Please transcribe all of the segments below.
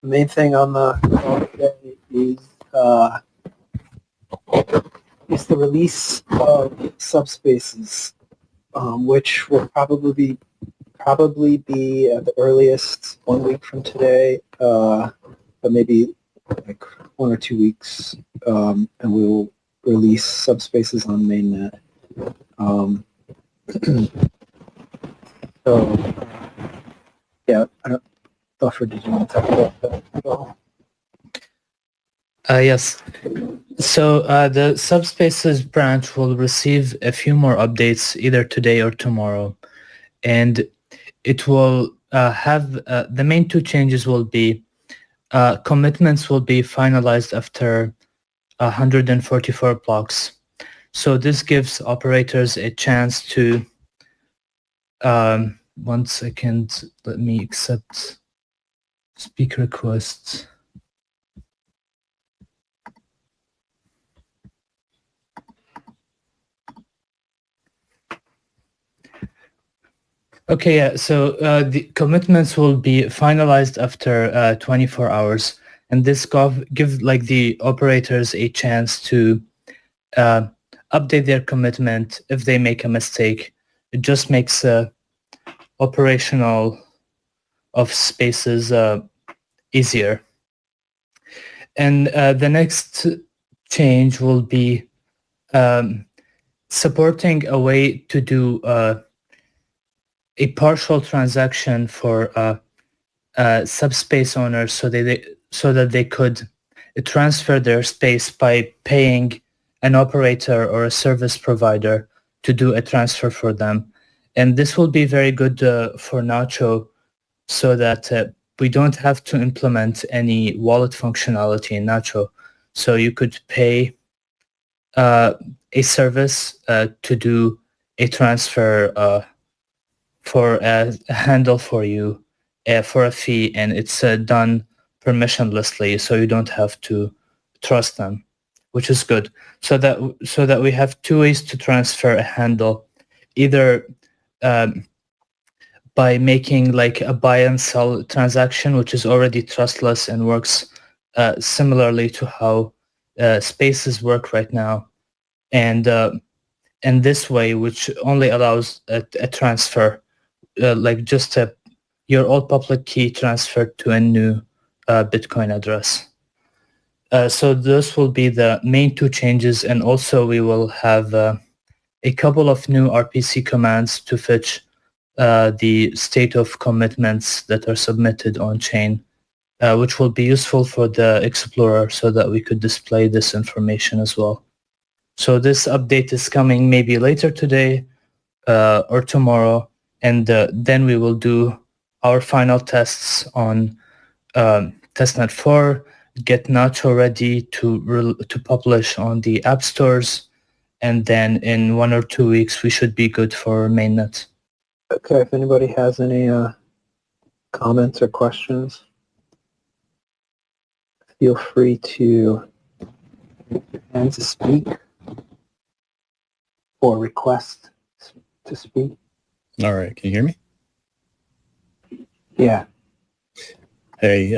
the main thing on the call today is the release of subspaces, which will probably be at the earliest 1 week from today, but maybe like 1 or 2 weeks, and we will release subspaces on mainnet. So, yeah, I don't, Buffer, did you want to talk about that at all? Yes. So the subspaces branch will receive a few more updates either today or tomorrow, and it will have the main two changes will be commitments will be finalized after 144 blocks. So this gives operators a chance to 1 second, let me accept speak requests. Okay, yeah, so the commitments will be finalized after 24 hours, and this give like the operators a chance to update their commitment if they make a mistake. It just makes operational of spaces easier. And the next change will be supporting a way to do a partial transaction for subspace owners, so that they could transfer their space by paying an operator or a service provider to do a transfer for them. And this will be very good for Nacho, so that we don't have to implement any wallet functionality in Nacho. So you could pay a service to do a transfer for a handle for you for a fee, and it's done permissionlessly, so you don't have to trust them, which is good. So that we have two ways to transfer a handle, either by making like a buy and sell transaction, which is already trustless and works similarly to how spaces work right now, and this way, which only allows a transfer, like just your old public key transferred to a new Bitcoin address. So those will be the main two changes, and also we will have a couple of new RPC commands to fetch the state of commitments that are submitted on chain, which will be useful for the Explorer, so that we could display this information as well. So this update is coming maybe later today or tomorrow, and then we will do our final tests on testnet 4, get Nacho ready to publish on the app stores, and then in 1 or 2 weeks we should be good for mainnet. Okay, if anybody has any comments or questions, feel free to raise your hand to speak or request to speak. All right, can you hear me? Yeah. Hey,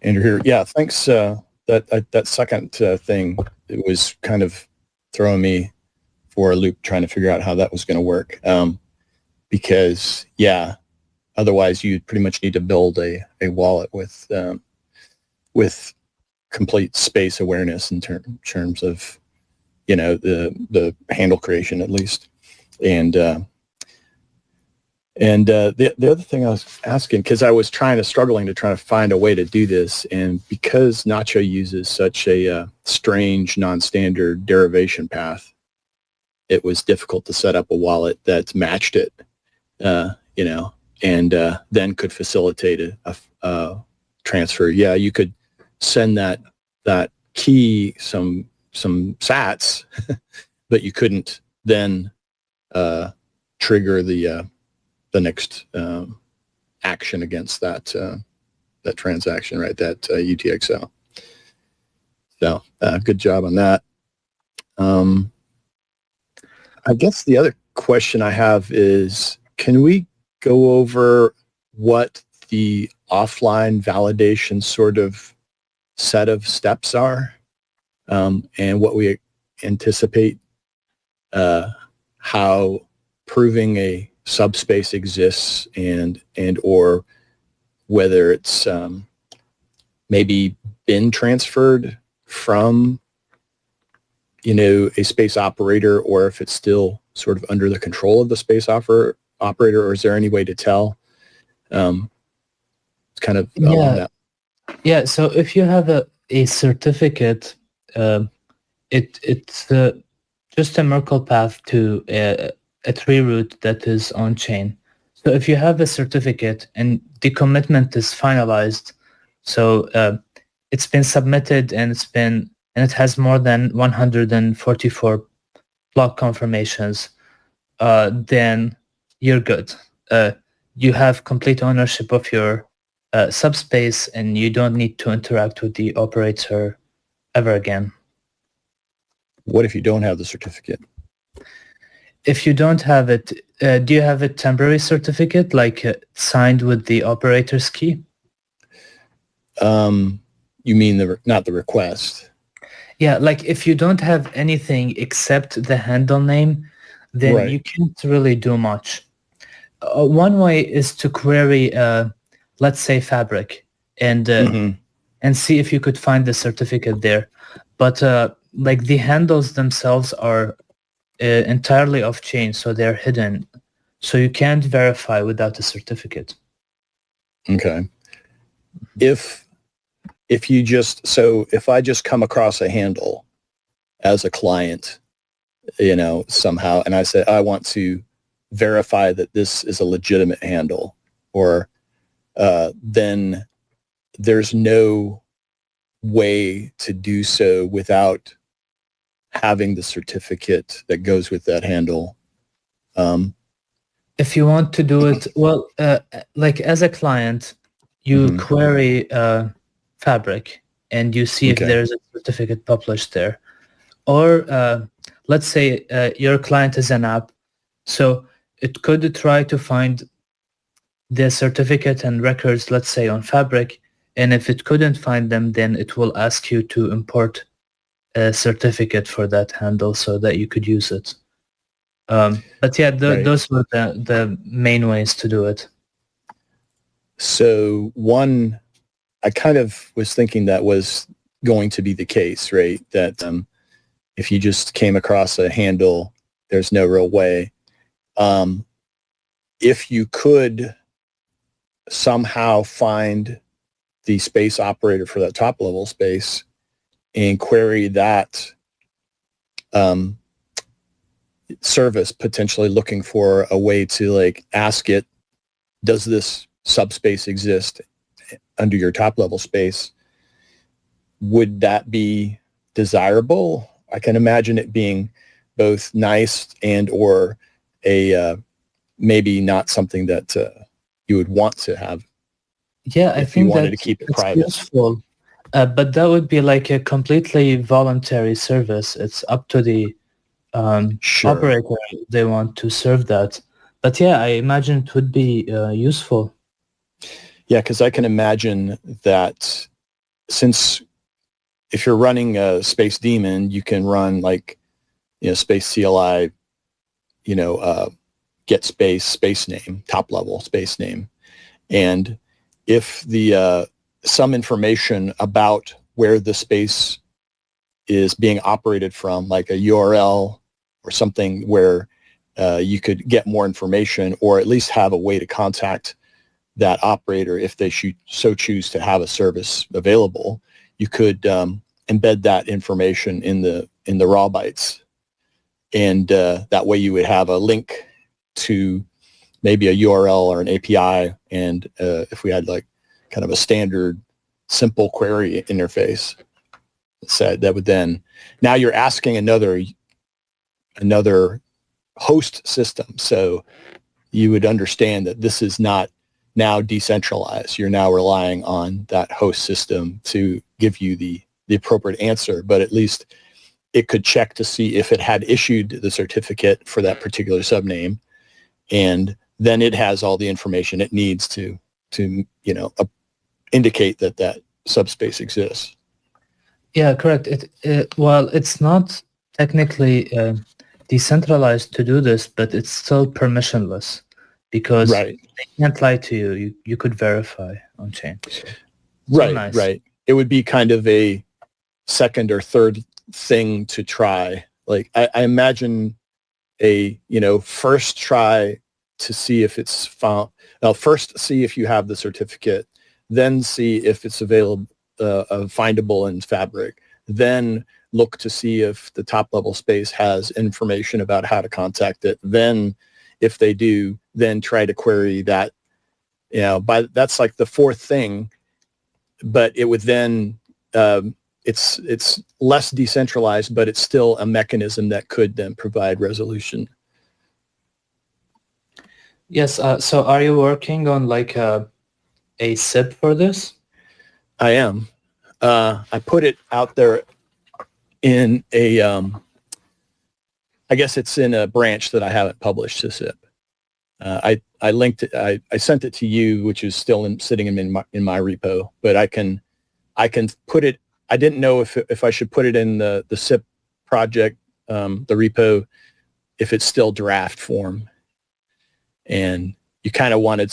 Andrew here. Yeah, thanks. That second thing, it was kind of throwing me for a loop trying to figure out how that was going to work. Because, yeah, otherwise you pretty much need to build a wallet with complete space awareness in terms of, you know, the handle creation at least. And the other thing I was asking, because I was struggling to find a way to do this, and because Nacho uses such a strange, non-standard derivation path, it was difficult to set up a wallet that matched it, you know, and then could facilitate a transfer. Yeah, you could send that key some sats, but you couldn't then trigger the next action against that transaction, right? That UTXO. So good job on that. I guess the other question I have is, can we go over what the offline validation sort of set of steps are, and what we anticipate how proving a subspace exists and or whether it's maybe been transferred from a space operator, or if it's still sort of under the control of the space operator, or is there any way to tell? It's kind of along that. Yeah, so if you have a certificate, it's just a Merkle path to a tree root that is on chain. So if you have a certificate and the commitment is finalized, so it's been submitted and it has more than 144 block confirmations, then you're good. You have complete ownership of your subspace, and you don't need to interact with the operator ever again. What if you don't have the certificate? If you don't have it, do you have a temporary certificate, like signed with the operator's key? You mean not the request? Yeah, like if you don't have anything except the handle name, then Right. you can't really do much. One way is to query, let's say, Fabric, and see if you could find the certificate there. But like the handles themselves are entirely off-chain, so they're hidden. So you can't verify without a certificate. Okay. If I just come across a handle as a client, somehow, and I say I want to verify that this is a legitimate handle, or then there's no way to do so without having the certificate that goes with that handle. If you want to do it, well, like as a client, you query Fabric and you see if there's a certificate published there. Or let's say your client is an app, so it could try to find the certificate and records, let's say, on Fabric, and if it couldn't find them, then it will ask you to import a certificate for that handle so that you could use it. But yeah, those were the main ways to do it. So I kind of was thinking that was going to be the case, right? That if you just came across a handle, there's no real way. If you could somehow find the space operator for that top level space and query that service, potentially looking for a way to ask it, does this subspace exist under your top level space? Would that be desirable? I can imagine it being both nice and or a maybe not something that you would want to have. Yeah, I think you wanted to keep it private. Useful. But that would be like a completely voluntary service. It's up to the operator if they want to serve that. But yeah, I imagine it would be useful. Yeah, because I can imagine that since if you're running a space daemon, you can run space CLI, get space name, top level space name. And if the some information about where the space is being operated from, like a URL or something where you could get more information, or at least have a way to contact that operator if they so choose to have a service available, you could embed that information in the raw bytes, and that way you would have a link to maybe a URL or an API, and if we had kind of a standard simple query interface, so that would then, now you're asking another host system, so you would understand that this is not now decentralized. You're now relying on that host system to give you the appropriate answer, but at least it could check to see if it had issued the certificate for that particular subname, and then it has all the information it needs to indicate that that subspace exists. Yeah, correct. Well, it's not technically decentralized to do this, but it's still permissionless because Right. they can't lie to you. You could verify on chain. So Right, nice. right. It would be kind of a second or third thing to try. Like I imagine a, first try to see if it's found. Now, first see if you have the certificate, then see if it's available, findable in Fabric, then look to see if the top level space has information about how to contact it. Then if they do, then try to query that, that's like the fourth thing, but it would then, it's less decentralized, but it's still a mechanism that could then provide resolution. Yes. So are you working on like a SIP for this? I am. I put it out there in a, I guess it's in a branch that I haven't published to SIP. I linked it. I sent it to you, which is still sitting in my repo, but I can put it. I didn't know if I should put it in the SIP project, the repo, if it's still draft form. And you kind of wanted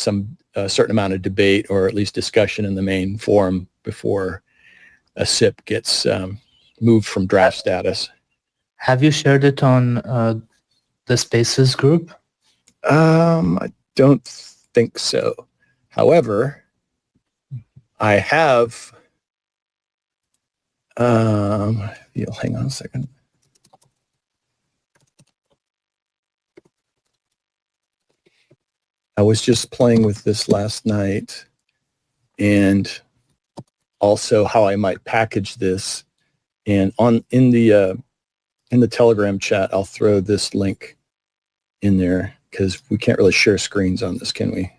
a certain amount of debate or at least discussion in the main forum before a SIP gets moved from draft status. Have you shared it on the Spaces group? I don't think so. However, I have. You'll hang on a second. I was just playing with this last night, and also how I might package this. And in the Telegram chat, I'll throw this link in there because we can't really share screens on this, can we?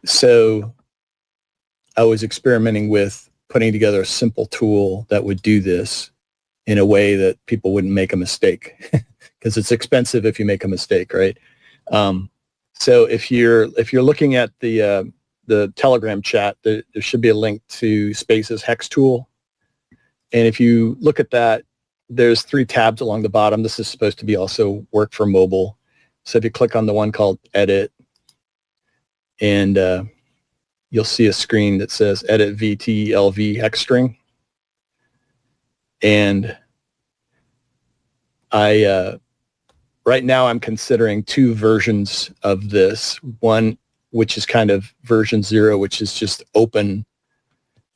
So I was experimenting with putting together a simple tool that would do this in a way that people wouldn't make a mistake, because it's expensive if you make a mistake, right? So if you're looking at the Telegram chat, there should be a link to Spaces hex tool, and if you look at that, there's 3 tabs along the bottom. This is supposed to be also work for mobile. So if you click on the one called Edit, and you'll see a screen that says Edit VTLV hex string. And right now I'm considering 2 versions of this. One, which is kind of version 0, which is just open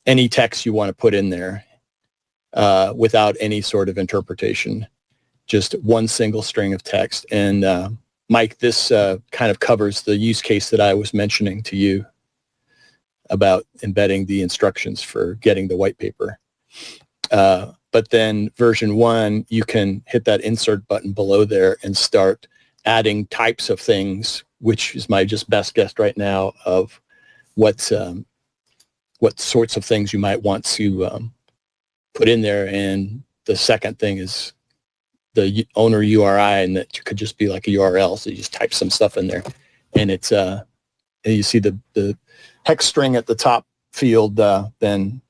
any text you want to put in there without any sort of interpretation, just one single string of text. And Mike, this kind of covers the use case that I was mentioning to you about embedding the instructions for getting the white paper. But then version 1, you can hit that insert button below there and start adding types of things, which is my just best guess right now of what sorts of things you might want to put in there. And the second thing is the owner URI, and that could just be like a URL. So you just type some stuff in there, and it's and you see the hex string at the top field then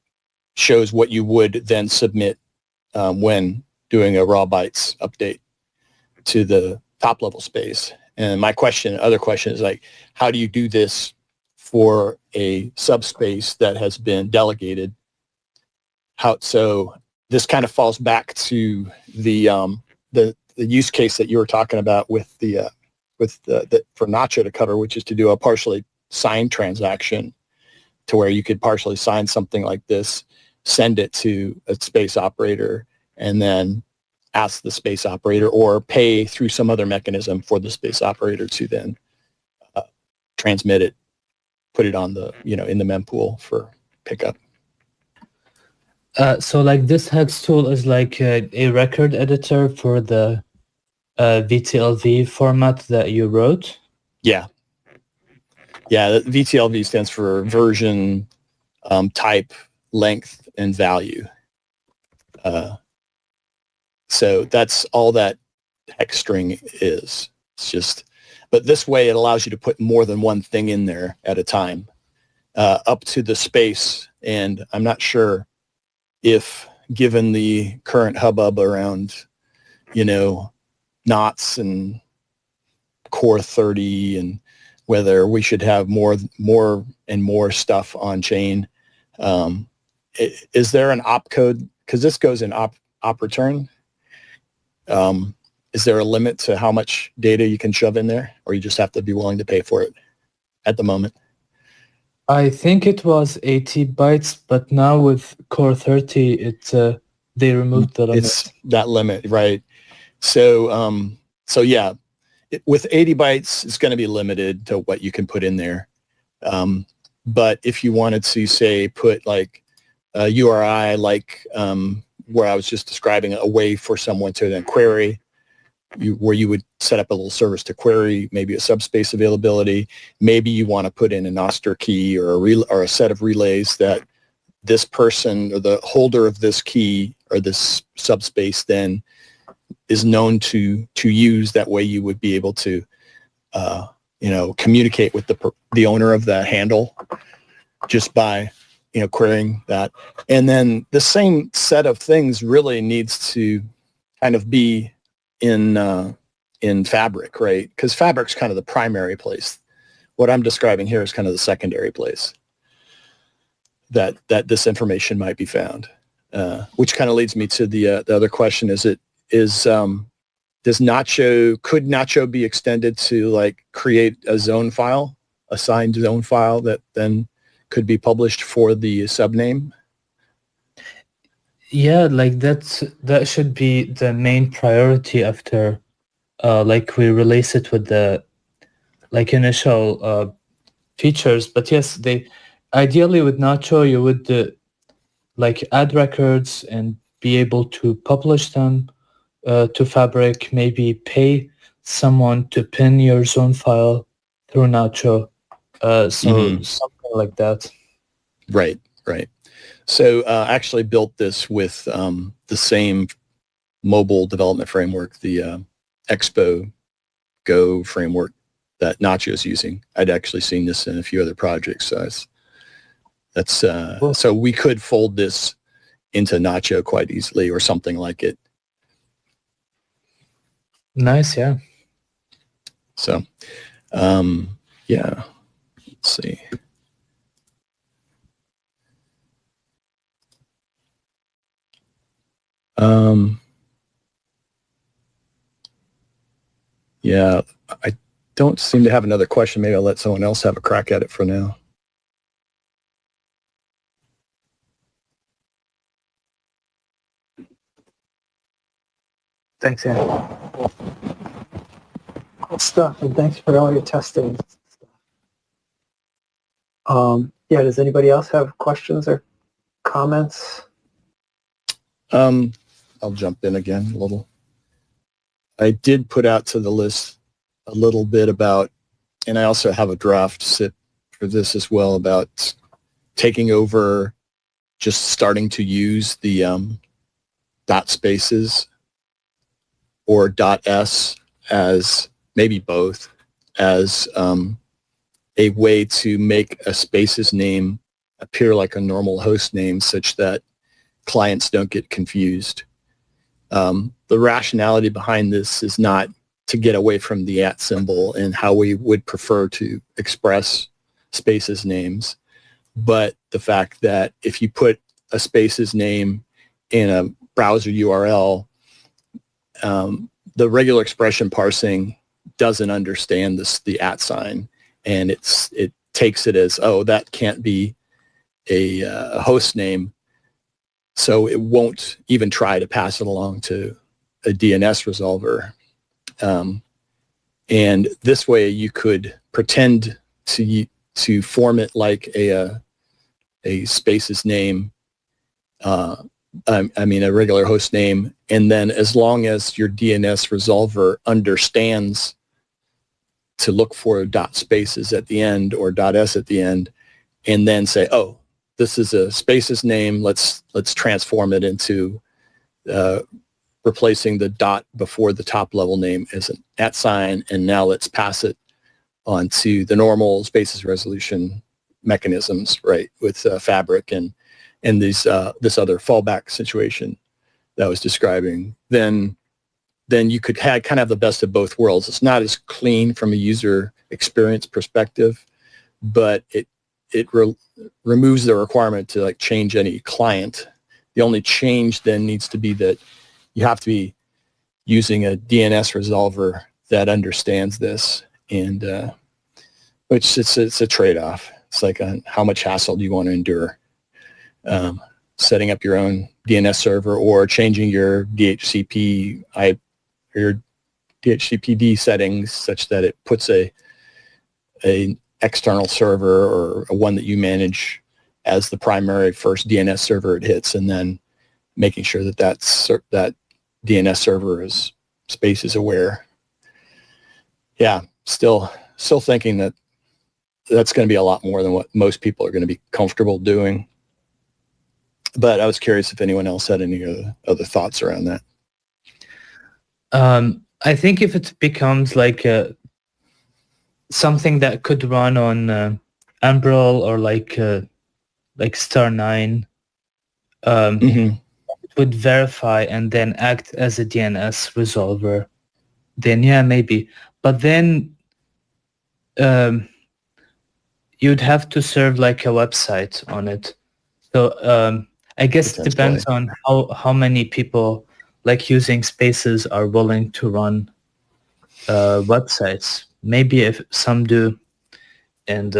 shows what you would then submit when doing a raw bytes update to the top level space. And my other question is like, how do you do this for a subspace that has been delegated? So this kind of falls back to the use case that you were talking about with the for Nacho to cover, which is to do a partially signed transaction, to where you could partially sign something like this, send it to a space operator, and then ask the space operator or pay through some other mechanism for the space operator to then transmit it, put it on the, in the mempool for pickup. So like this hex tool is like a record editor for the VTLV format that you wrote? Yeah. Yeah, VTLV stands for version, type, length, and value. So that's all that hex string is. It's just But this way, it allows you to put more than one thing in there at a time, up to the space. And I'm not sure if, given the current hubbub around, knots and core 30, and whether we should have more and more stuff on chain. Is there an opcode? Because this goes in op return. Is there a limit to how much data you can shove in there, or you just have to be willing to pay for it at the moment? I think it was 80 bytes, but now with Core 30, they removed the limit. It's that limit, right? So, yeah, with 80 bytes, it's going to be limited to what you can put in there. But if you wanted to, say, put like a URI, like where I was just describing, a way for someone to then query, where you would set up a little service to query, maybe a subspace availability. Maybe you want to put in a Nostr key or a set of relays that this person or the holder of this key or this subspace then is known to use. That way you would be able to communicate with the owner of the handle just by querying that. And then the same set of things really needs to kind of be in Fabric, right? Because Fabric's kind of the primary place. What I'm describing here is kind of the secondary place that this information might be found. Which kind of leads me to the other question: could Nacho be extended to like create a zone file, a signed zone file that then could be published for the subname? Yeah, like that should be the main priority after we release it with the initial features. But yes, ideally with Nacho you would add records and be able to publish them to Fabric, maybe pay someone to pin your zone file through Nacho. Something like that. Right. So I actually built this with the same mobile development framework, the Expo Go framework that Nacho is using. I'd actually seen this in a few other projects. So cool. So we could fold this into Nacho quite easily, or something like it. Nice, yeah. So, yeah. Let's see. Yeah, I don't seem to have another question. Maybe I'll let someone else have a crack at it for now. Thanks, Andy. Cool stuff, and thanks for all your testing. Yeah, does anybody else have questions or comments? I'll jump in again a little. I did put out to the list a little bit about, and I also have a draft sit for this as well, about taking over, just starting to use the dot spaces or dot .s, as maybe both, as a way to make a spaces name appear like a normal host name, such that clients don't get confused. The rationality behind this is not to get away from the @ symbol and how we would prefer to express spaces names, but the fact that if you put a spaces name in a browser URL, the regular expression parsing doesn't understand the @ sign, and it takes it as, oh, that can't be a host name, so it won't even try to pass it along to a DNS resolver. And this way you could pretend to form it like a spaces name, a regular host name, and then as long as your DNS resolver understands to look for dot spaces at the end or dot .s at the end, and then say, oh, this is a spaces name, let's transform it into replacing the dot before the top level name as an @ sign, and now let's pass it onto the normal spaces resolution mechanisms, right, with Fabric and these this other fallback situation that I was describing, then you could kind of have the best of both worlds. It's not as clean from a user experience perspective, but it removes the requirement to like change any client. The only change then needs to be that you have to be using a DNS resolver that understands this, and which it's a trade-off. It's like how much hassle do you want to endure? Setting up your own DNS server or changing your DHCPD settings such that it puts a external server or one that you manage as the primary first DNS server it hits, and then making sure that that DNS server is spaces aware. Yeah, still thinking that that's going to be a lot more than what most people are going to be comfortable doing. But I was curious if anyone else had any other thoughts around that. I think if it becomes like something that could run on Umbrel or like Star 9, it would verify and then act as a DNS resolver, then yeah, maybe. But then you'd have to serve like a website on it. So I guess it depends on how many people like using spaces are willing to run websites. Maybe if some do, and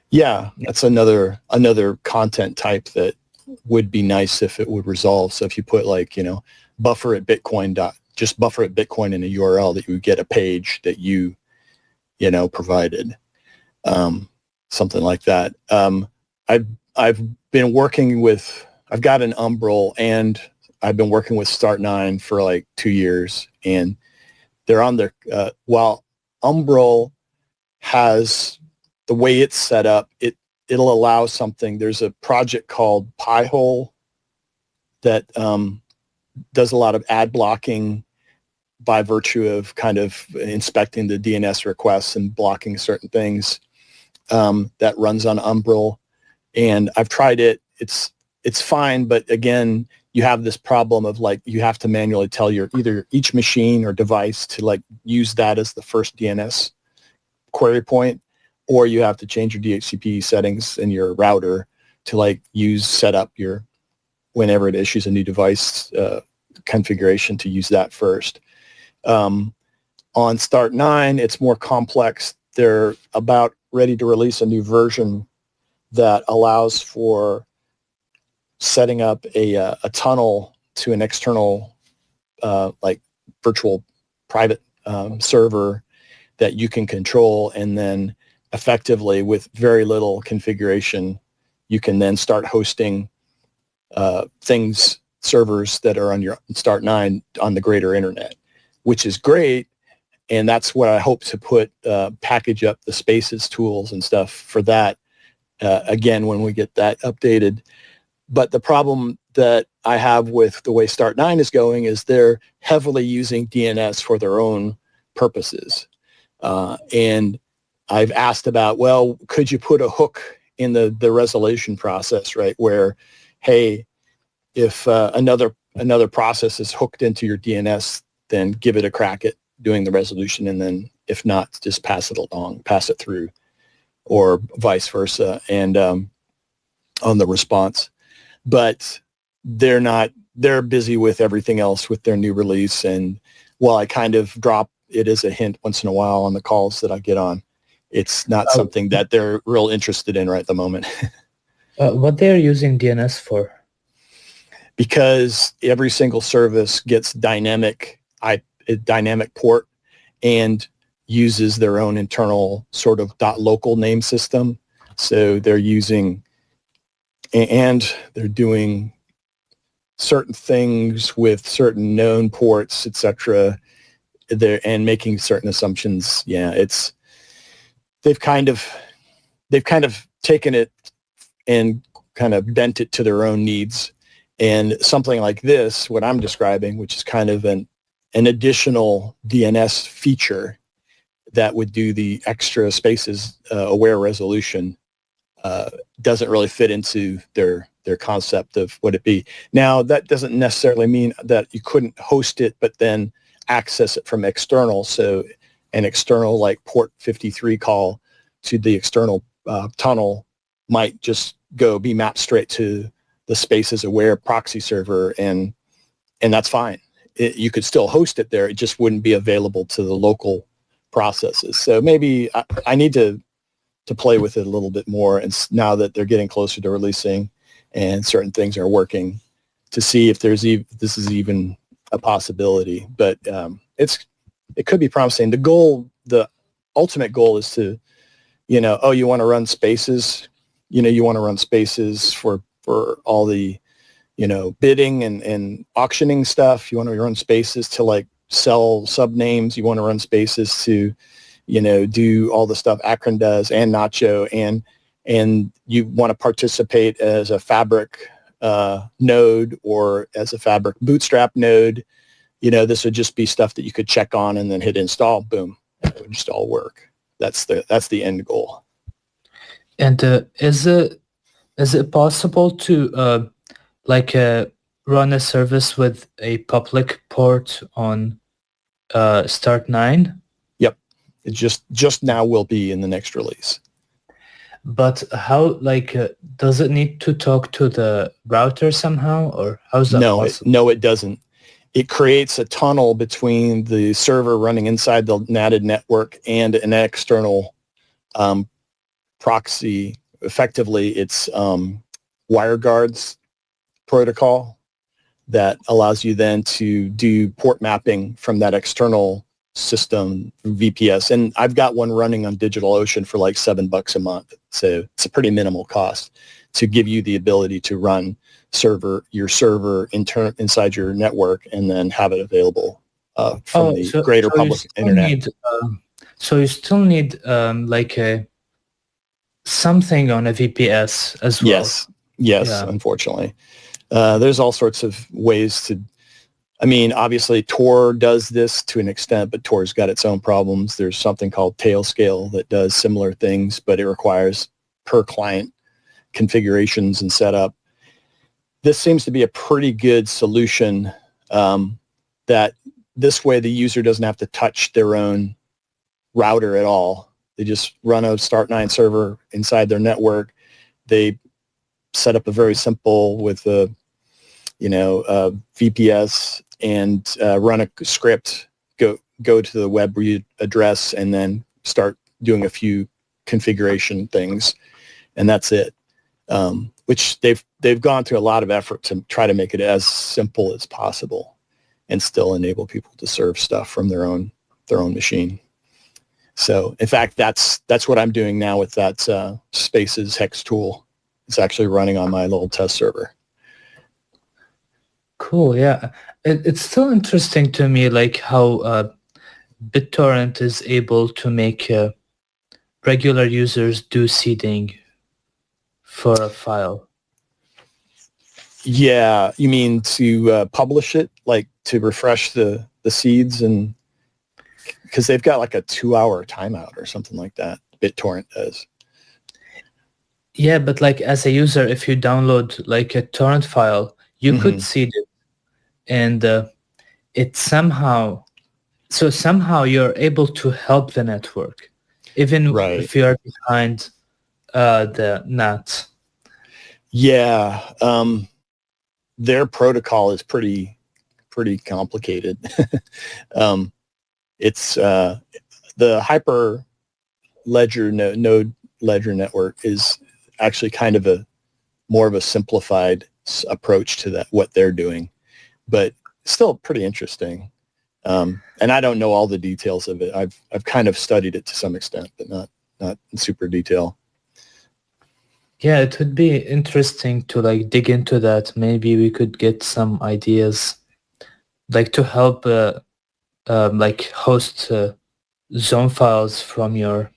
yeah, that's another content type that would be nice if it would resolve. So if you put like, buffer at Bitcoin in a URL, that you would get a page that you provided, something like that. I've been working with, I've got an Umbrel, and I've been working with Start9 for like 2 years, and they're on their, while Umbrel has, the way it's set up, it'll allow something. There's a project called Pi-hole that does a lot of ad blocking by virtue of kind of inspecting the DNS requests and blocking certain things, that runs on Umbrel. And I've tried it. It's fine, but again, you have this problem of like, you have to manually tell either each machine or device to like use that as the first DNS query point, or you have to change your DHCP settings in your router to like set up your, whenever it issues a new device configuration, to use that first. On Start9, it's more complex. They're about ready to release a new version that allows for setting up a tunnel to an external like virtual private server that you can control, and then effectively with very little configuration you can then start hosting servers that are on your Start9 on the greater internet, which is great. And that's what I hope to package up the spaces tools and stuff for that, again, when we get that updated. But the problem that I have with the way Start9 is going is they're heavily using DNS for their own purposes. And I've asked about, well, could you put a hook in the resolution process, right? Where, hey, if another process is hooked into your DNS, then give it a crack at doing the resolution, and then if not, just pass it through, or vice versa, and on the response. But they're busy with everything else with their new release, and while I kind of drop it as a hint once in a while on the calls that I get on, it's not something that they're real interested in right at the moment. What they're using DNS for? Because every single service gets dynamic port and uses their own internal sort of .local name system. So they're using, and they're doing certain things with certain known ports, etc. And making certain assumptions. Yeah, they've kind of taken it and kind of bent it to their own needs. And something like this, what I'm describing, which is kind of an additional DNS feature that would do the extra spaces aware resolution doesn't really fit into their concept of what it be. Now, that doesn't necessarily mean that you couldn't host it, but then access it from external. So an external like port 53 call to the external tunnel might just be mapped straight to the spaces aware proxy server, and that's fine. You could still host it there. It just wouldn't be available to the local processes. So maybe I need to play with it a little bit more, and now that they're getting closer to releasing and certain things are working, to see if this is even a possibility. But it could be promising. The ultimate goal is to, you want to run spaces, you want to run spaces for all the, bidding and auctioning stuff. You want to run spaces to like sell subnames. You want to run spaces to, do all the stuff Akron does and Nacho, and you want to participate as a Fabric node or as a Fabric Bootstrap node. This would just be stuff that you could check on and then hit install. Boom, it would just all work. That's the end goal. And is it possible to run a service with a public port on Start 9? Yep, it just now will be in the next release. But how, does it need to talk to the router somehow, or how's that possible? No, it doesn't. It creates a tunnel between the server running inside the NATed network and an external proxy. Effectively, it's WireGuard's protocol that allows you then to do port mapping from that external system VPS. And I've got one running on DigitalOcean for like $7 a month. So it's a pretty minimal cost to give you the ability to run your server inside your network and then have it available from the greater public internet. So you still need something on a VPS as well. Yes, yeah. Unfortunately. There's all sorts of ways to, obviously Tor does this to an extent, but Tor's got its own problems. There's something called Tailscale that does similar things, but it requires per client configurations and setup. This seems to be a pretty good solution, that this way the user doesn't have to touch their own router at all. They just run a Start9 server inside their network. They set up a very simple with a VPS and run a script, go to the web address, and then start doing a few configuration things, and that's it. Which they've gone through a lot of effort to try to make it as simple as possible, and still enable people to serve stuff from their own machine. So, in fact, that's what I'm doing now with that Spaces hex tool. It's actually running on my little test server. Cool, yeah. It's still interesting to me, how BitTorrent is able to make regular users do seeding for a file. Yeah, you mean to publish it, to refresh the seeds, and because they've got a 2-hour timeout or something like that. BitTorrent does. Yeah, but as a user, if you download a torrent file, you could seed it, and it somehow you're able to help the network, even if you're behind the NAT. Yeah, their protocol is pretty complicated. It's the Hyper Ledger node ledger network is actually kind of more of a simplified approach to what they're doing, but still pretty interesting. And I don't know all the details of it. I've kind of studied it to some extent, but not in super detail. Yeah, it would be interesting to dig into that. Maybe we could get some ideas, to help host zone files from your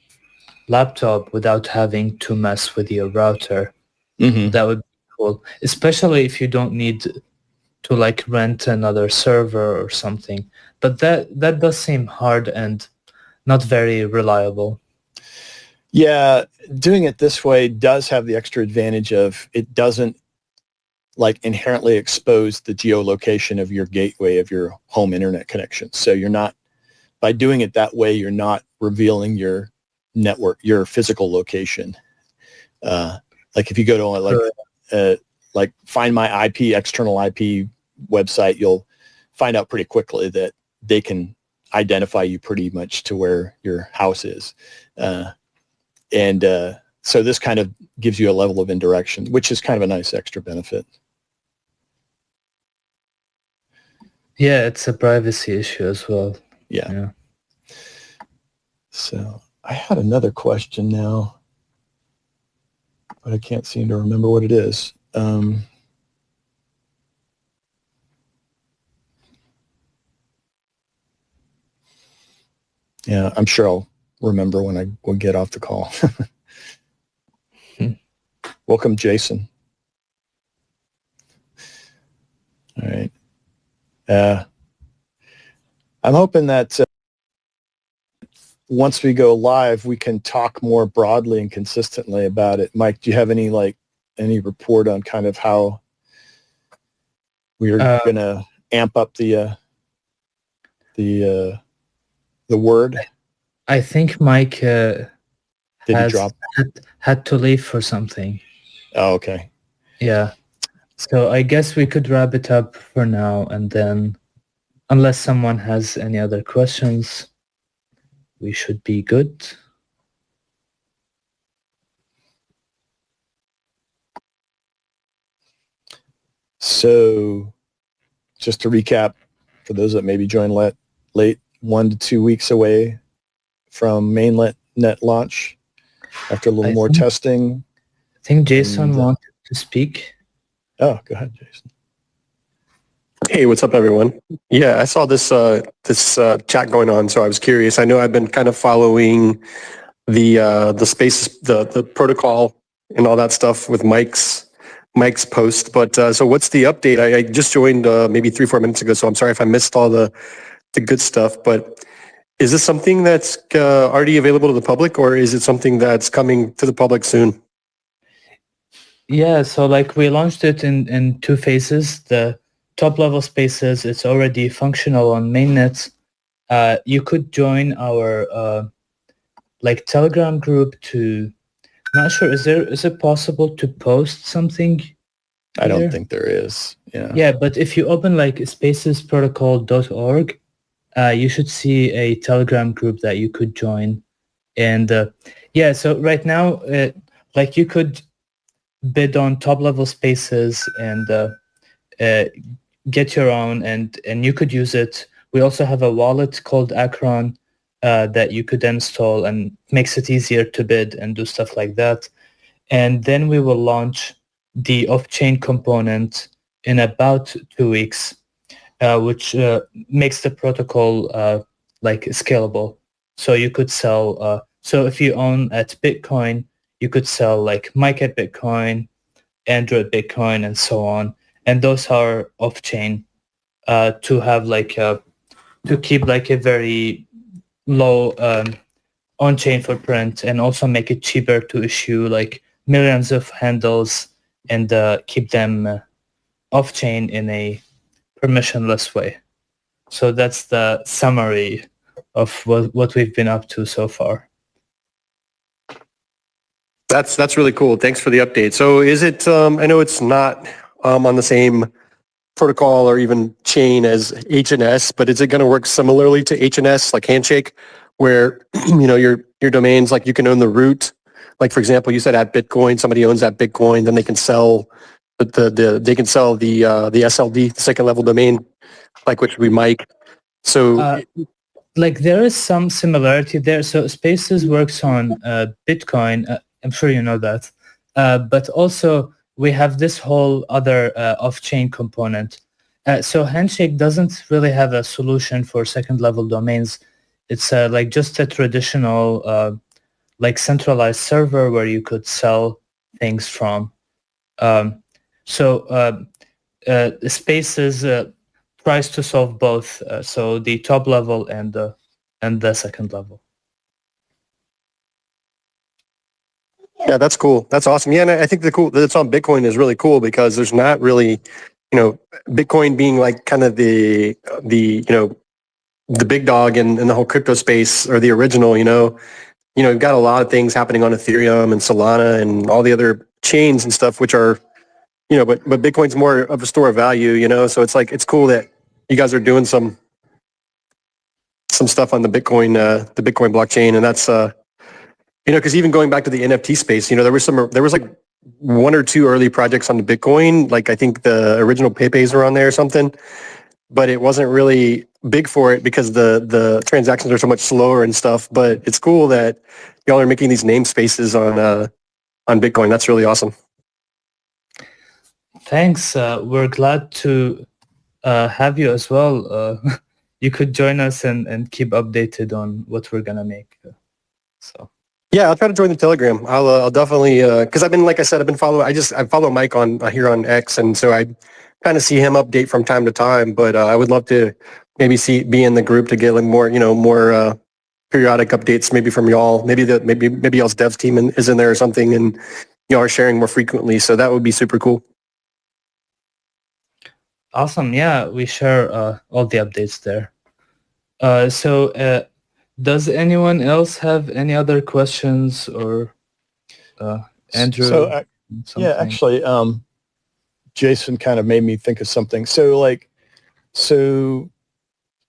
laptop without having to mess with your router. That would be cool, especially if you don't need to rent another server or something. But that does seem hard, and not very reliable. Yeah, doing it this way does have the extra advantage of it doesn't like inherently expose the geolocation of your gateway of your home internet connection. So you're not, by doing it that way, you're not revealing your network, your physical location. Like if you go to like Find My IP, external IP website, you'll find out pretty quickly that they can identify you pretty much to where your house is. So this kind of gives you a level of indirection, which is kind of a nice extra benefit. Yeah, it's a privacy issue as well. Yeah. So I had another question now, but I can't seem to remember what it is. Yeah, I'm sure I'll remember when I will get off the call. Welcome, Jason. All right. I'm hoping that once we go live, we can talk more broadly and consistently about it. Mike, do you have any report on kind of how we're going to amp up the word? I think Mike Did he drop? had to leave for something. Oh, okay. Yeah. So I guess we could wrap it up for now, and then unless someone has any other questions, we should be good. So just to recap, for those that maybe joined late, 1 to 2 weeks away from mainnet launch after a little more testing. I think Jason wanted to speak. Oh, go ahead, Jason. Hey, what's up, everyone? Yeah, I saw this chat going on, so I was curious. I know I've been kind of following the spaces, the protocol, and all that stuff with Mike's post. But so, what's the update? I just joined maybe 3-4 minutes ago, so I'm sorry if I missed all the good stuff. But is this something that's already available to the public, or is it something that's coming to the public soon? Yeah, so like we launched it in 2 phases. The top level spaces, it's already functional on mainnet. You could join our like Telegram group to, not sure, is it possible to post something? I don't think there is. Yeah. Yeah, but if you open like spacesprotocol.org, you should see a Telegram group that you could join. And yeah, so right now, like you could bid on top level spaces and get your own, and you could use it. We also have a wallet called Akron that you could install, and makes it easier to bid and do stuff like that. And then we will launch the off-chain component in about 2 weeks, which makes the protocol like scalable. So you could sell, so if you own at Bitcoin, you could sell like Mike at Bitcoin, Android Bitcoin, and so on. And those are off-chain to have like to keep like a very low on-chain footprint, and also make it cheaper to issue like millions of handles and keep them off-chain in a permissionless way. So that's the summary of what we've been up to so far. That's really cool. Thanks for the update. So is it, I know it's not on the same protocol or even chain as HNS, but is it going to work similarly to HNS, like Handshake, where your domains, like you can own the root? Like for example, you said at Bitcoin, somebody owns that Bitcoin, then they can sell the SLD, the second level domain, like which would be Mike. So like there is some similarity there. So Spaces works on Bitcoin. I'm sure you know that. But also we have this whole other off-chain component. So Handshake doesn't really have a solution for second-level domains. It's like just a traditional like centralized server where you could sell things from. Spaces tries to solve both, so the top level and the second level. Yeah, that's cool. That's awesome. Yeah, and I think the cool that it's on Bitcoin is really cool because there's not really, Bitcoin being like kind of the big dog in the whole crypto space or the original. You've got a lot of things happening on Ethereum and Solana and all the other chains and stuff, which are, but Bitcoin's more of a store of value. So it's like it's cool that you guys are doing some stuff on the Bitcoin blockchain, and that's because even going back to the NFT space, there was like one or two early projects on the Bitcoin, like I think the original Paypays were on there or something, but it wasn't really big for it because the transactions are so much slower and stuff. But it's cool that y'all are making these namespaces on Bitcoin. That's really awesome. Thanks. We're glad to have you as well. You could join us and keep updated on what we're gonna make. So. Yeah, I'll try to join the Telegram. I'll definitely because like I said, I've been following. I follow Mike on here on X, and so I kind of see him update from time to time. But I would love to maybe be in the group to get like more periodic updates, maybe from y'all. Maybe y'all's devs team is in there or something, and y'all are sharing more frequently. So that would be super cool. Awesome. Yeah, we share all the updates there. So does anyone else have any other questions or Andrew? So yeah, actually, Jason kind of made me think of something. So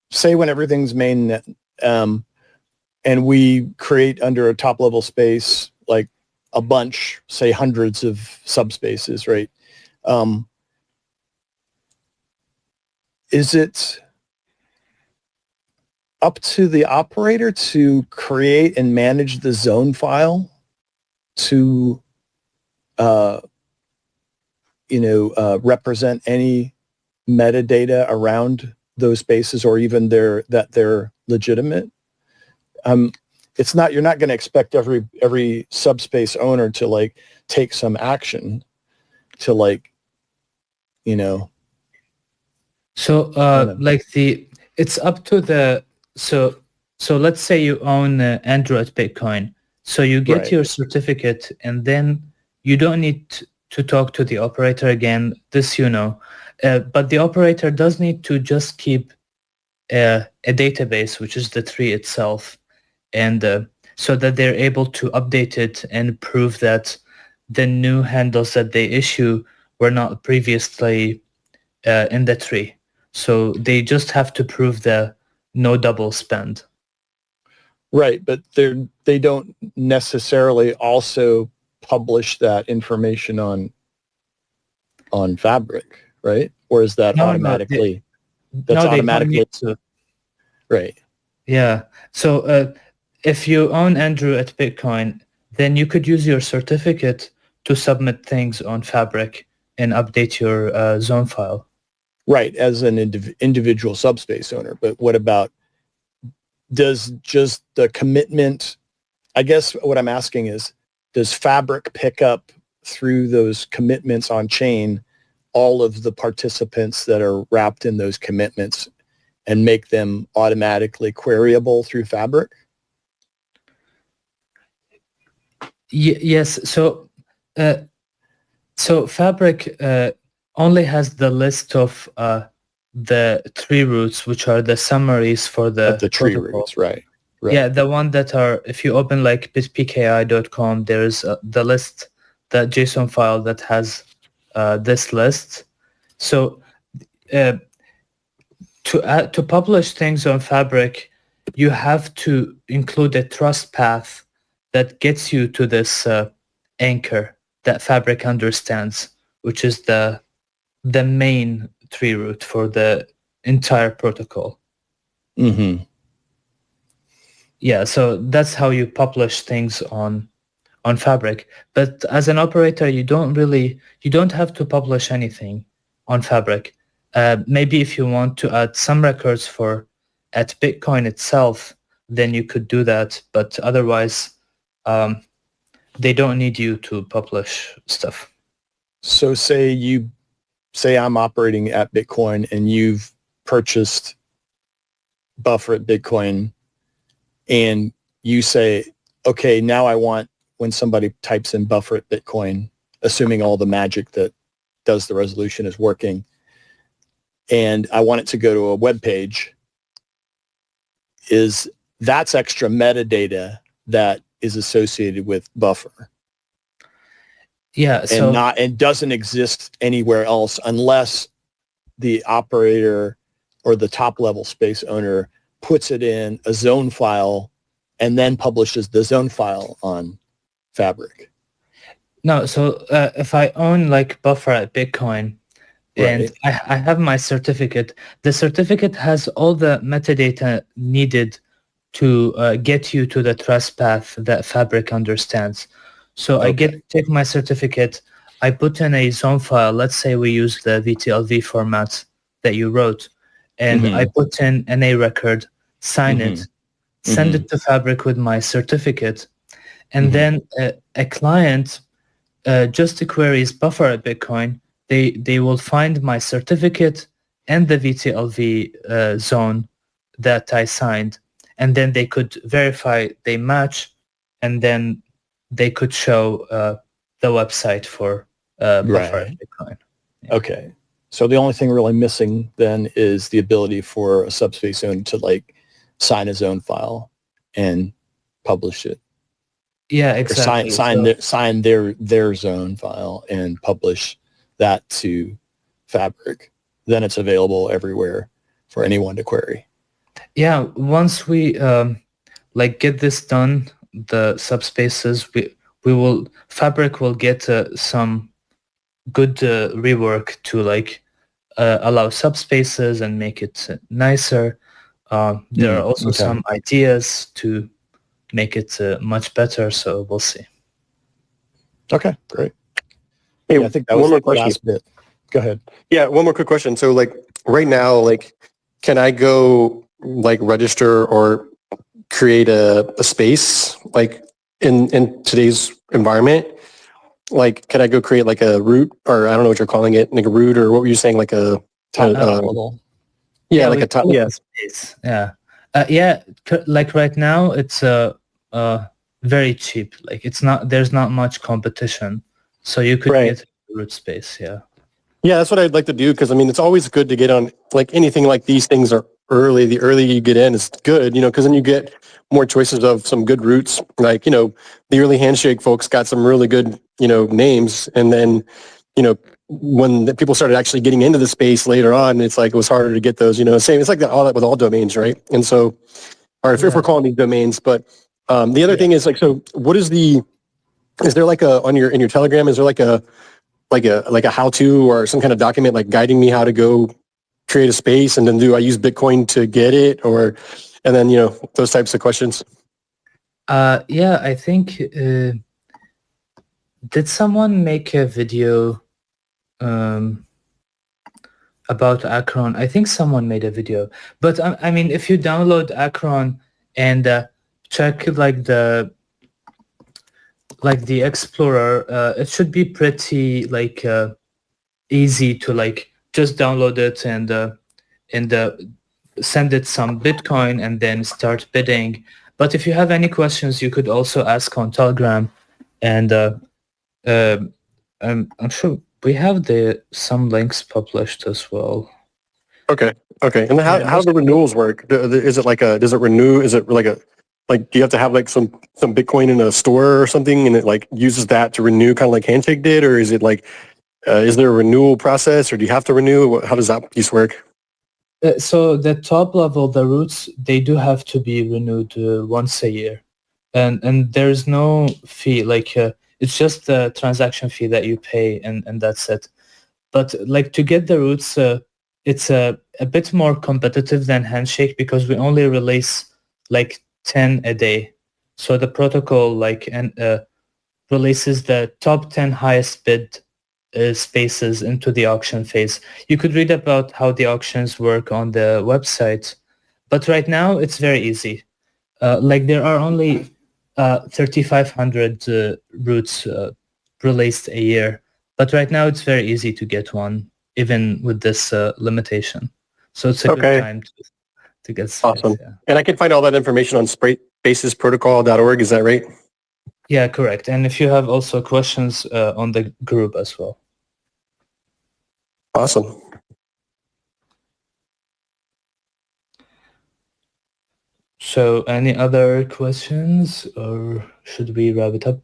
say when everything's mainnet, and we create under a top level space, like a bunch, say hundreds of subspaces, right? Is it up to the operator to create and manage the zone file to, represent any metadata around those spaces, or even that they're legitimate? It's not, you're not going to expect every subspace owner to like take some action to So it's up to the so let's say you own Android Bitcoin. So you get Right. your certificate, and then you don't need to talk to the operator again. This but the operator does need to just keep a database, which is the tree itself, and so that they're able to update it and prove that the new handles that they issue were not previously in the tree. So they just have to prove the no double spend. Right, but they don't necessarily also publish that information on Fabric, right? Or is that automatically? That's automatically. Right. Yeah. So if you own Andrew at Bitcoin, then you could use your certificate to submit things on Fabric and update your zone file. Right, as an individual subspace owner. But what about, does just the commitment, I guess what I'm asking is, does Fabric pick up through those commitments on chain all of the participants that are wrapped in those commitments and make them automatically queryable through Fabric? Yes. So Fabric only has the list of the tree roots, which are the summaries for the tree protocol. roots, right? Yeah, the one that are, if you open like bitpki.com, there's the list, the JSON file that has this list. So to publish things on Fabric, you have to include a trust path that gets you to this anchor that Fabric understands, which is the main tree root for the entire protocol. Mm-hmm. Yeah, so that's how you publish things on Fabric. But as an operator, you don't have to publish anything on Fabric. Maybe if you want to add some records at Bitcoin itself, then you could do that. But otherwise, they don't need you to publish stuff. So say I'm operating at Bitcoin and you've purchased buffer at Bitcoin, and you say, okay, now I want, when somebody types in buffer at Bitcoin, assuming all the magic that does the resolution is working, and I want it to go to a web page, that's extra metadata that is associated with buffer. Yeah, so And doesn't exist anywhere else unless the operator or the top level space owner puts it in a zone file and then publishes the zone file on Fabric. no, so if I own like buffer at Bitcoin and Right. I have my certificate, the certificate has all the metadata needed to get you to the trust path that Fabric understands. So I take my certificate, I put in a zone file. Let's say we use the VTLV format that you wrote, and I put in an A record, sign it, send it to Fabric with my certificate, and then a client just queries buffer at Bitcoin. They will find my certificate and the VTLV zone that I signed, and then they could verify they match, and then they could show the website for buffer at Bitcoin. Yeah. Okay. So the only thing really missing then is the ability for a subspace owner to like sign his own file and publish it. Yeah, exactly. Or sign their zone file and publish that to Fabric. Then it's available everywhere for anyone to query. Yeah, once we like get this done, the subspaces, Fabric will get some good rework to like allow subspaces and make it nicer. There are also some ideas to make it much better, so we'll see. Okay, great. Hey, yeah, I think that was one more the question. last bit. Go ahead. Yeah, one more quick question. So like right now, like can I go like register or create a space like in today's environment? Like can I go create like a root, or I don't know what you're calling it, like a root, or what were you saying, like a Top level. Yeah, like a top. Yeah. Space. Yeah. Like right now, it's very cheap. Like there's not much competition, so you could get root space. Yeah. Yeah, that's what I'd like to do, because I mean, it's always good to get on like anything like these things are early. The earlier you get in is good, because then you get more choices of some good routes. Like, the early handshake folks got some really good, names. And then, when the people started actually getting into the space later on, it's like it was harder to get those, same. It's like that, all that with all domains, right? And so, or if we're calling these domains, but the other thing is like, so what is there like in your Telegram, is there like a how-to or some kind of document like guiding me how to go create a space, and then do I use Bitcoin to get it, and then those types of questions? Yeah, I think did someone make a video about Akron? I think someone made a video, but I mean, if you download Akron and check like the Explorer, it should be pretty like easy to like just download it and send it some Bitcoin and then start bidding. But if you have any questions, you could also ask on Telegram, and I'm sure we have some links published as well. Okay. And how do the renewals work? Is it does it renew? Is it do you have to have like some Bitcoin in a store or something, and it like uses that to renew, kind of like Handshake did? Or is it like, is there a renewal process, or do you have to renew? How does that piece work? So the top level, the roots, they do have to be renewed once a year, and there's no fee. Like it's just the transaction fee that you pay, and that's it. But like to get the roots, it's a bit more competitive than Handshake, because we only release like 10 a day. So the protocol releases the top 10 highest bid spaces into the auction phase. You could read about how the auctions work on the website, but right now it's very easy. Like there are only 3,500 roots released a year, but right now it's very easy to get one, even with this limitation. So it's a good time to get started. Awesome. Yeah. And I can find all that information on spacesprotocol.org. Is that right? Yeah, correct. And if you have also questions on the group as well. Awesome. So any other questions, or should we wrap it up?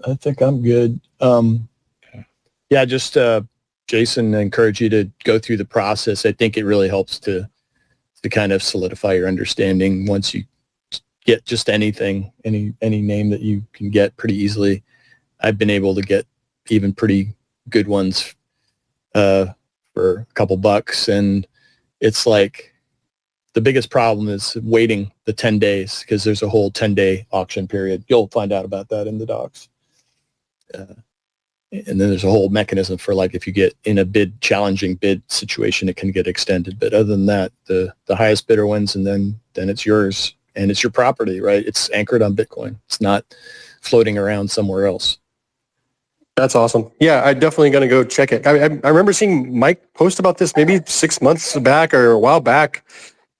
I think I'm good. Yeah, just Jason, I encourage you to go through the process. I think it really helps to kind of solidify your understanding once you get just anything, any name that you can get pretty easily. I've been able to get even pretty good ones for a couple bucks, and it's like the biggest problem is waiting the 10 days because there's a whole 10-day auction period. You'll find out about that in the docs. And then there's a whole mechanism for like if you get in a challenging bid situation, it can get extended. But other than that, the highest bidder wins, and then it's yours, and it's your property, right? It's anchored on Bitcoin. It's not floating around somewhere else. That's awesome. Yeah, I'm definitely going to go check it. I remember seeing Mike post about this maybe 6 months back or a while back,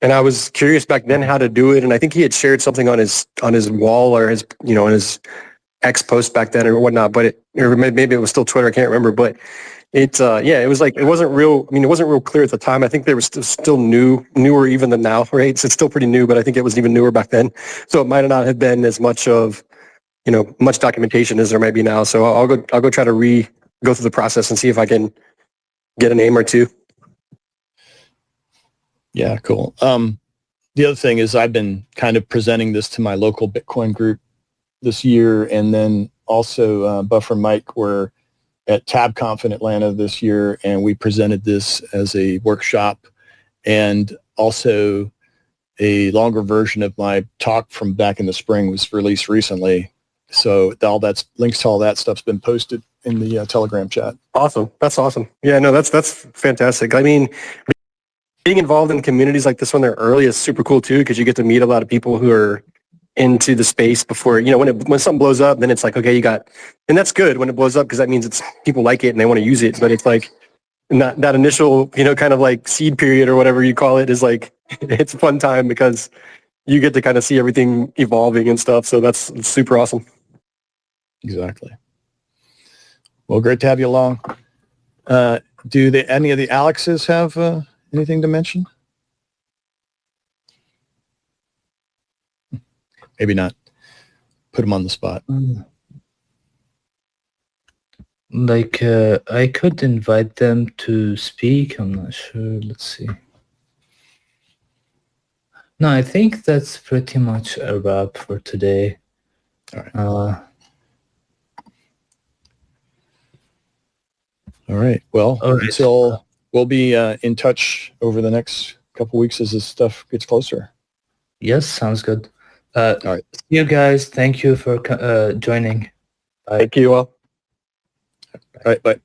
and I was curious back then how to do it. And I think he had shared something on his wall or his on his X post back then or whatnot. But or maybe it was still Twitter. I can't remember. But it it was like it wasn't real. I mean, it wasn't real clear at the time. I think they were still newer even than now, right? So it's still pretty new, but I think it was even newer back then. So it might not have been as much of much documentation as there might be now. So I'll go try to go through the process and see if I can get a name or two. Yeah, cool. The other thing is I've been kind of presenting this to my local Bitcoin group this year, and then also Buffer Mike were at TabConf in Atlanta this year, and we presented this as a workshop, and also a longer version of my talk from back in the spring was released recently. So links to all that stuff's been posted in the Telegram chat. Awesome. That's awesome. Yeah, no, that's fantastic. I mean, being involved in communities like this when they're early is super cool too, because you get to meet a lot of people who are into the space before, when something blows up, then it's like, okay, and that's good when it blows up because that means people like it and they want to use it. But it's like not that initial, kind of like seed period or whatever you call it is like, it's a fun time because you get to kind of see everything evolving and stuff. So it's super awesome. Exactly. Well, great to have you along. Do any of the Alexes have anything to mention? Maybe not. Put them on the spot. Like, I could invite them to speak. I'm not sure. Let's see. No, I think that's pretty much a wrap for today. All right. All right. Well, until we'll be in touch over the next couple weeks as this stuff gets closer. Yes, sounds good. All right. See you guys. Thank you for joining. Bye. Thank you all. All right. Bye.